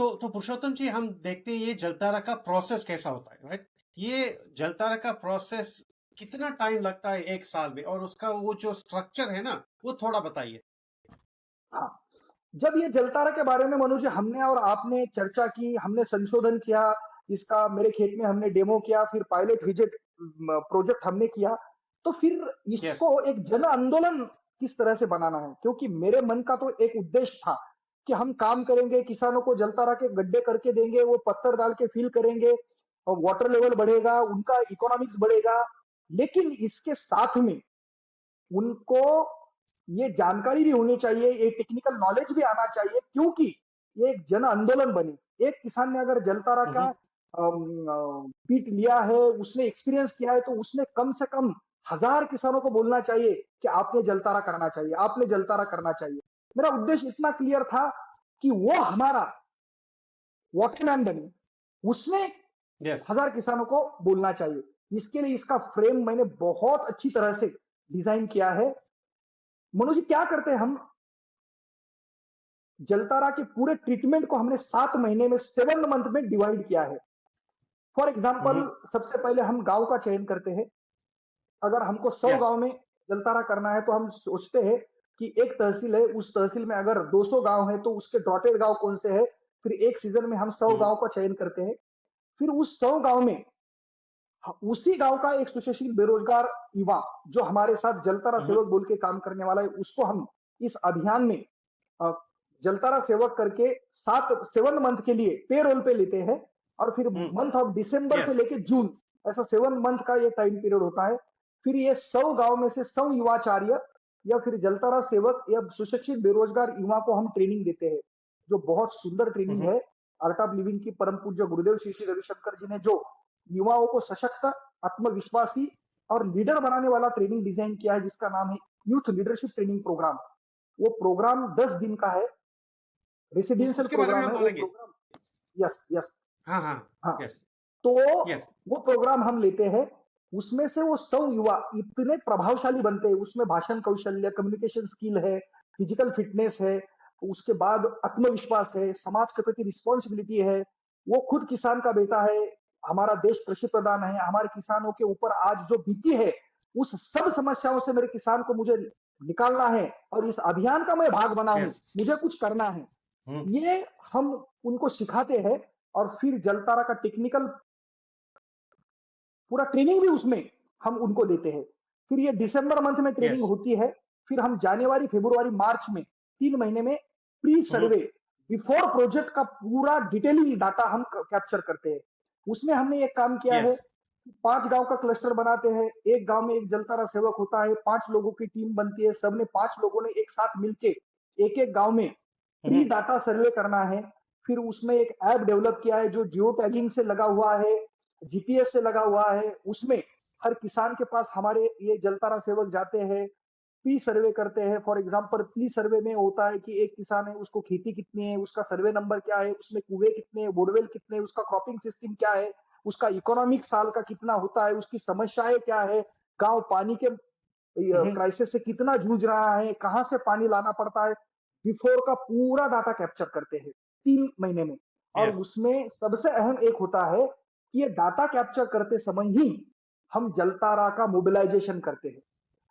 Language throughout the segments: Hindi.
तो पुरुषोत्तम जी, हम देखते हैं ये जलतारा का प्रोसेस कैसा होता है, राइट? ये जलतारा का प्रोसेस कितना टाइम लगता है 1 साल में, और उसका वो जो स्ट्रक्चर है ना, वो थोड़ा बताइए? हाँ, जब ये जलतारा के बारे में मनु जी हमने और आपने चर्चा की, हमने संशोधन किया, इसका मेरे खेत में हमने डेमो किया, फिर पायलट विजिट प्रोजेक्ट हमने किया, तो फिर यस। इसको एक जन आंदोलन किस तरह से बनाना है, क्योंकि मेरे मन का तो एक उद्देश्य था कि हम काम करेंगे, किसानों को जलतारा के गड्ढे करके देंगे, वो पत्थर डाल के फिल करेंगे और वाटर लेवल बढ़ेगा, उनका इकोनॉमिक्स बढ़ेगा। लेकिन इसके साथ में उनको ये जानकारी भी होनी चाहिए, ये टेक्निकल नॉलेज भी आना चाहिए, क्योंकि ये एक जन आंदोलन बने। एक किसान ने अगर जलतारा हुँ, का हुँ। पीट लिया है, उसने एक्सपीरियंस किया है, तो उसने कम से कम 1000 किसानों को बोलना चाहिए कि आपने जलतारा करना चाहिए, आपने जलतारा करना चाहिए। मेरा उद्देश्य इतना क्लियर था कि वो हमारा वॉचमैन बने, उसने यस। 1000 किसानों को बोलना चाहिए। इसके लिए इसका फ्रेम मैंने बहुत अच्छी तरह से डिजाइन किया है। मनोज जी, क्या करते हैं हम, जलतारा के पूरे ट्रीटमेंट को हमने 7 महीने में 7 मंथ में डिवाइड किया है। फॉर हुँ, एग्जांपल, हुँ। सबसे पहले हम गांव का चयन करते हैं। अगर हमको 100 यस। गांव में जलतारा करना है, तो हम सोचते हैं कि एक तहसील है, उस तहसील में अगर 200 गांव है, तो उसके डॉटेड गांव कौन से है। फिर एक सीजन में हम 100 हुँ, हुँ। गांव का चयन करते हैं। फिर उस 100 गांव में उसी गांव का एक सुशक्षित बेरोजगार युवा जो हमारे साथ जलतारा हुँ, हुँ। सेवक बोल के काम करने वाला है, उसको हम इस अभियान में अ, जलतारा सेवक करके 7 मंथ के लिए पे रोल पे लेते हैं। और फिर हुँ। मंथ ऑफ दिसंबर से यस। लेके जून, ऐसा 7 मंथ का ये टाइम पीरियड होता है। फिर ये 100 गांव में से 100 युवाचार्य या फिर जलतारा सेवक या सुशिक्षित बेरोजगार युवा को हम ट्रेनिंग देते हैं, जो बहुत सुंदर हुँ, ट्रेनिंग हुँ। है। आर्ट ऑफ लिविंग की परम पूज्य गुरुदेव श्री श्री रविशंकर जी ने जो युवाओं को सशक्त, आत्मविश्वासी और लीडर बनाने वाला ट्रेनिंग डिजाइन किया है, जिसका नाम है यूथ लीडरशिप ट्रेनिंग प्रोग्राम। वो प्रोग्राम 10 दिन का है, रेसिडेंशियल उसके बारे में प्रोग्राम हम है वो बोलेंगे। प्रोग्राम। Yes, yes. हाँ, हाँ। हाँ, यस। तो यस। वो प्रोग्राम हम लेते हैं। उसमें से वो 100 युवा इतने प्रभावशाली बनते हैं, उसमें भाषण कौशल्य, कम्युनिकेशन स्किल है, फिजिकल फिटनेस है, उसके बाद आत्मविश्वास है, समाज के प्रति रिस्पॉन्सिबिलिटी है। वो खुद किसान का बेटा है, हमारा देश कृषि प्रधान है, हमारे किसानों के ऊपर आज जो बीती है, उस सब समस्याओं से मेरे किसान को मुझे निकालना है और इस अभियान का मैं भाग बना हूं, यस। मुझे कुछ करना है। हुँ। ये हम उनको सिखाते हैं। और फिर जलतारा का टेक्निकल पूरा ट्रेनिंग भी उसमें हम उनको देते हैं। फिर ये दिसंबर मंथ में ट्रेनिंग यस। होती है। फिर हम जनवरी, फरवरी, मार्च में 3 महीने में प्री हुँ, हुँ। सर्वे बिफोर प्रोजेक्ट का पूरा डिटेलिंग डाटा हम कैप्चर करते हैं। उसमें हमने एक काम किया है यस। कि 5 गांव का क्लस्टर बनाते हैं। एक गांव में एक जलतारा सेवक होता है, 5 लोगों की टीम बनती है, सबने 5 लोगों ने एक साथ मिलके एक एक गांव में हुँ, प्री हुँ। डाटा सर्वे करना है। फिर उसमें एक ऐप डेवलप किया है जो जियो टैगिंग से लगा हुआ है, जीपीएस से लगा हुआ है। उसमें हर किसान के पास हमारे ये जलतारा सेवक जाते हैं, प्री सर्वे करते हैं। फॉर एग्जांपल, प्री सर्वे में होता है कि एक किसान है, उसको खेती कितनी है, उसका सर्वे नंबर क्या है, उसमें कुएं कितने हैं, बोरवेल कितने हैं, उसका क्रॉपिंग सिस्टम क्या है, उसका इकोनॉमिक साल का कितना होता है, उसकी समस्याएं क्या है, गांव पानी के हुँ, हुँ। क्राइसिस से कितना जूझ रहा है, कहां से पानी लाना पड़ता है। बिफोर का पूरा डाटा कैप्चर करते हैं 3 महीने में। और यस। उसमें सबसे अहम एक होता है कि ये डाटा कैप्चर करते समय ही हम जलतारा का मोबिलाइजेशन करते हैं।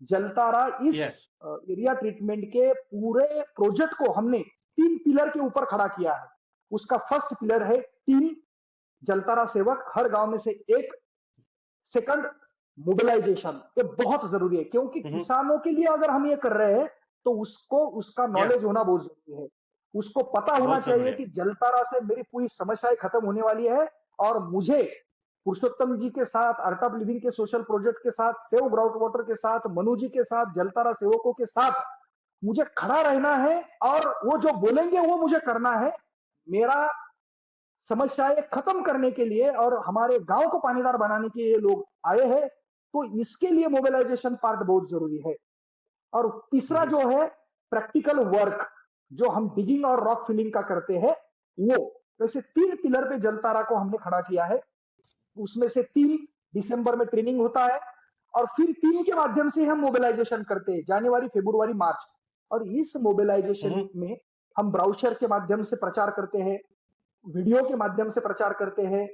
जलतारा इस यस। एरिया ट्रीटमेंट के पूरे प्रोजेक्ट को हमने 3 पिलर के ऊपर खड़ा किया है। उसका फर्स्ट पिलर है टीम, जलतारा सेवक हर गांव में से एक। सेकंड, मोबिलाइजेशन, ये बहुत जरूरी है, क्योंकि हुँ, हुँ। किसानों के लिए अगर हम ये कर रहे हैं, तो उसको उसका यस। नॉलेज होना बहुत जरूरी है। उसको पता होना बहुत ज़रूरी चाहिए है। कि जलतारा से मेरी पूरी समस्याएं खत्म होने वाली है। और मुझे पुरुषोत्तम जी के साथ, आर्ट ऑफ लिविंग के सोशल प्रोजेक्ट के साथ, सेव ग्राउंड वाटर के साथ, मनु जी के साथ, जलतारा सेवकों के साथ मुझे खड़ा रहना है। और वो जो बोलेंगे वो मुझे करना है। मेरा समस्याएं खत्म करने के लिए और हमारे गांव को पानीदार बनाने के लिए लोग आए हैं, तो इसके लिए मोबिलाइजेशन पार्ट बहुत जरूरी है। और हुँ, तीसरा हुँ। जो है प्रैक्टिकल वर्क, जो हम डिगिंग और रॉक फिलिंग का करते हैं, वो वैसे 3 पिलर पे जलतारा को हमने खड़ा किया है। उसमें से 3 दिसंबर में ट्रेनिंग होता है। और फिर 3 के माध्यम से हम मोबिलाइजेशन करते हैं, जनवरी, फरवरी, मार्च। और इस हुँ, मोबिलाइजेशन हुँ। में हम ब्राउशर के माध्यम से प्रचार करते हैं, वीडियो के माध्यम से प्रचार करते हैं,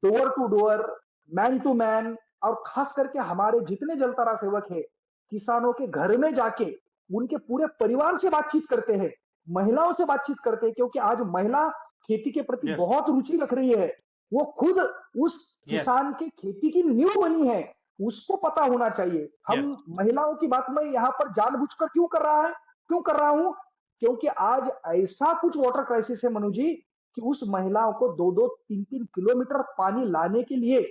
door to door, man to man, और खास करके हमारे जितने जलतारा सेवक हैं, किसानों के घर में जाके उनके पूरे परिवार से बातचीत करते हैं, महिलाओं से बातचीत करते हैं, क्योंकि आज महिला खेती के प्रति यस, बहुत रुचि रख रही है। वो खुद उस यस, किसान की खेती की नींव बनी है, उसको पता होना चाहिए। हम यस, महिलाओं की बात मैं यहाँ पर जानबूझकर क्यों कर रहा हूँ? क्योंकि आज ऐसा कुछ वाटर क्राइसिस है मनु जी, कि उस महिलाओं को 2-2, 3-3 किलोमीटर पानी लाने के लिए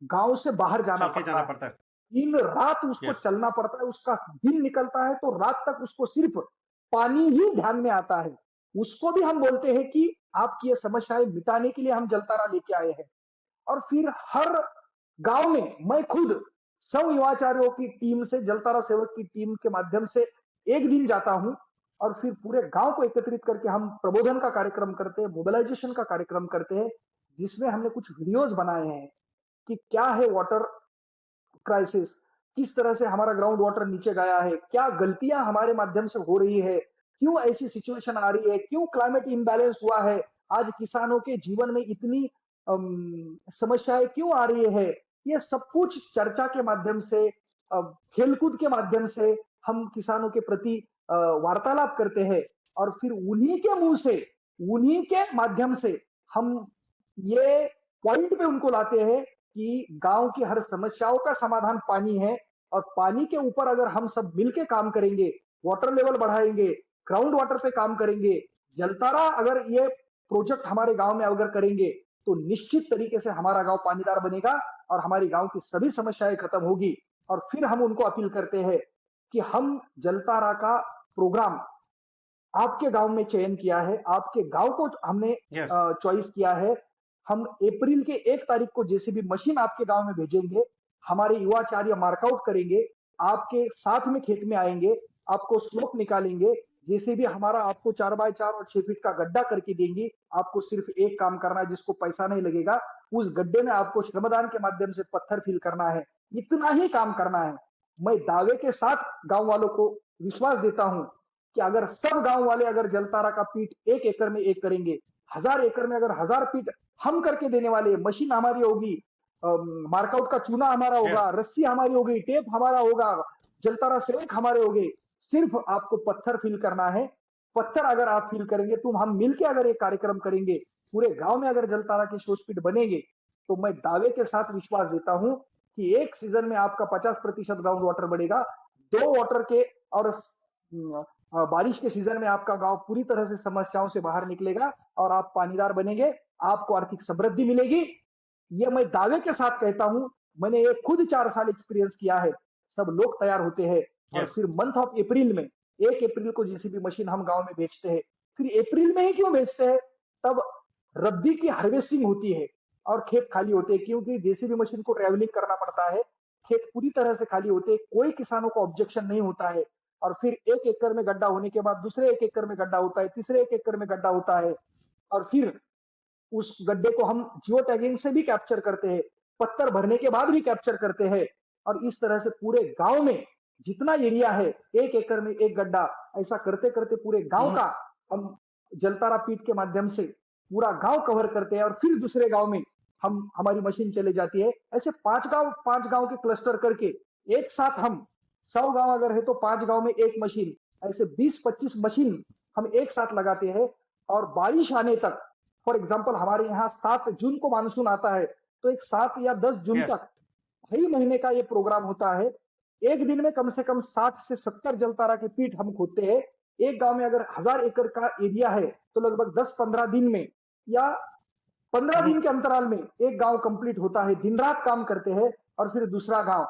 गाँव से बाहर जाना चल के पड़ता जाना है। पड़ता है। दिन रात उसको यस, चलना पड़ता है, उसका दिन निकलता है तो रात तक उसको सिर्फ पानी ही ध्यान में आता है। उसको भी हम बोलते हैं कि आपकी ये समस्याएँ मिटाने के लिए हम जलतारा लेके आए हैं। और फिर हर गाँव में मैं खुद 100 युवाचार्यों की टीम से, जलतारा सेवक की टीम के माध्यम से एक दिन जाता हूँ और फिर पूरे गाँव को एकत्रित करके हम प्रबोधन का कार्यक्रम करते हैं, मोबिलाइजेशन का कार्यक्रम करते हैं, जिसमें हमने कुछ वीडियोज़ बनाए हैं कि क्या है वाटर क्राइसिस, किस तरह से हमारा ग्राउंड वाटर नीचे गया है, क्या गलतियां हमारे माध्यम से हो रही है, क्यों ऐसी सिचुएशन आ रही है, क्यों क्लाइमेट इम्बैलेंस हुआ है, आज किसानों के जीवन में इतनी समस्याएं क्यों आ रही है। ये सब कुछ चर्चा के माध्यम से, खेलकूद के माध्यम से हम किसानों के प्रति वार्तालाप करते हैं और फिर उन्हीं के मुंह से, उन्हीं के माध्यम से हम ये पॉइंट पे उनको लाते हैं कि गाँव की हर समस्याओं का समाधान पानी है, और पानी के ऊपर अगर हम सब मिलके काम करेंगे, वाटर लेवल बढ़ाएँगे, ग्राउंड वाटर पे काम करेंगे, जलतारा अगर ये प्रोजेक्ट हमारे गाँव में अगर करेंगे, तो निश्चित तरीके से हमारा गाँव पानीदार बनेगा और हमारी गाँव की सभी समस्याएँ खत्म होगी। और फिर हम उनको अपील करते हैं कि हम जलतारा का प्रोग्राम आपके गाँव में चयन किया है, आपके गाँव को हमने यस, चॉइस किया है। हम अप्रैल के 1 तारीख को जेसीबी मशीन आपके गाँव में भेजेंगे, हमारे युवाचार्य मार्कआउट करेंगे, आपके साथ में खेत में आएँगे, आपको स्लोप निकालेंगे, जेसीबी हमारा आपको 4 बाय 4 और 6 फीट का गड्ढा करके देंगी, आपको सिर्फ एक काम करना है जिसको पैसा नहीं लगेगा, उस गड्ढे में आपको श्रमदान के माध्यम से पत्थर फिल करना है, इतना ही काम करना है। मैं दावे के साथ गाँव वालों को विश्वास देता हूँ कि अगर सब गाँव वाले अगर जलतारा का पीट 1 एकड़ में एक करेंगे, 1000 एकड़ में अगर 1000 पीट हम करके देने वाले, मशीन हमारी होगी, मार्कआउट का चूना हमारा यस, होगा, रस्सी हमारी होगी, टेप हमारा होगा, जलतारा सेवक हमारे होंगे, सिर्फ आपको पत्थर फिल करना है। पत्थर अगर आप फिल करेंगे, तो हम मिलके अगर एक कार्यक्रम करेंगे, पूरे गांव में अगर जलतारा के शोष पीट बनेंगे, तो मैं दावे के साथ विश्वास देता हूं कि एक सीजन में आपका 50% ग्राउंड वाटर बढ़ेगा, 2 वाटर के और बारिश के सीजन में आपका गांव पूरी तरह से समस्याओं से बाहर निकलेगा और आप पानीदार बनेंगे, आपको आर्थिक समृद्धि मिलेगी। ये मैं दावे के साथ कहता हूं, मैंने ये खुद 4 साल एक्सपीरियंस किया है। सब लोग तैयार होते हैं और यस, फिर मंथ ऑफ अप्रैल में, 1 अप्रैल को जेसीबी मशीन हम गाँव में बेचते हैं। फिर अप्रैल में ही क्यों बेचते हैं? तब रब्बी की हार्वेस्टिंग होती है और खेत खाली होते हैं, क्योंकि जेसीबी मशीन को ट्रैवलिंग करना पड़ता है। खेत पूरी तरह से खाली होते हैं, कोई किसानों को ऑब्जेक्शन नहीं होता है। और फिर 1 एकड़ में गड्ढा होने के बाद दूसरे 1 एकड़ में गड्ढा होता है, तीसरे 1 एकड़ में गड्ढा होता है और फिर उस गड्ढे को हम जियो टैगिंग से भी कैप्चर करते हैं, पत्थर भरने के बाद भी कैप्चर करते हैं और इस तरह से पूरे गांव में जितना एरिया है, 1 एकड़ में 1 गड्ढा, ऐसा करते-करते पूरे गांव हुँ, का हम जलतारा पीट के माध्यम से पूरा गांव कवर करते हैं और फिर दूसरे गांव में हम हमारी मशीन चली जाती है। ऐसे 5 गांव के क्लस्टर करके एक साथ हम 100 गांव अगर है तो 5 गांव में 1 मशीन, ऐसे 20-25 मशीन हम एक साथ लगाते हैं और बारिश आने तक, फॉर एग्जाम्पल हमारे यहाँ 7 जून को मानसून आता है, तो एक 7 या 10 जून यस, तक ढाई महीने का ये प्रोग्राम होता है। एक दिन में कम से कम 60 से 70 जलतारा के पीठ हम खोदते हैं। एक गांव में अगर 1000 एकड़ का एरिया है, तो लगभग 10-15 दिन में या 15 हुँ, दिन के अंतराल में एक गांव कंप्लीट होता है। दिन रात काम करते हैं और फिर दूसरा गांव।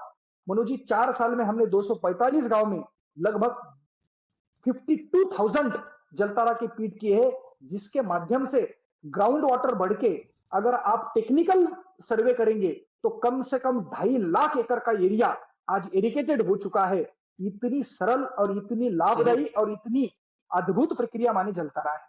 मनु जी, 4 साल में हमने 245 गांव में लगभग 52,000 जलतारा के पीट किए हैं, जिसके माध्यम से ग्राउंड वाटर बढ़ के, अगर आप टेक्निकल सर्वे करेंगे, तो कम से कम 2.5 लाख एकड़ का एरिया आज इरिगेटेड हो चुका है। इतनी सरल और इतनी हुँ, हुँ। लाभदायी और इतनी अद्भुत प्रक्रिया मानी जलतारा है।